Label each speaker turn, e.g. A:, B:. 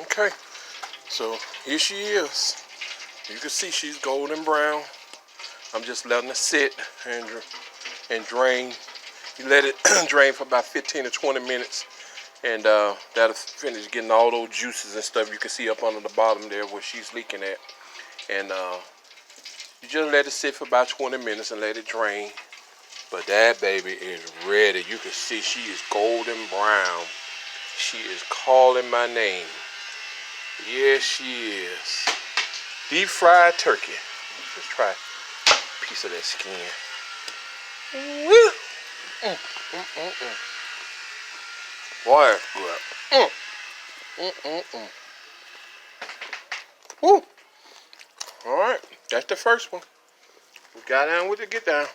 A: Okay, so here she is. You can see she's golden brown. I'm just letting it sit and drain. You let it drain for about 15 to 20 minutes, and that'll finish getting all those juices and stuff you can see up under the bottom there where she's leaking at. And you just let it sit for about 20 minutes and let it drain. But that baby is ready. You can see she is golden brown. She is calling my name. Yes, she is. Deep fried turkey. Let's try a piece of that skin. Woo! Boy, that's good. Woo! All right, that's the first one. We got down with it. Get down.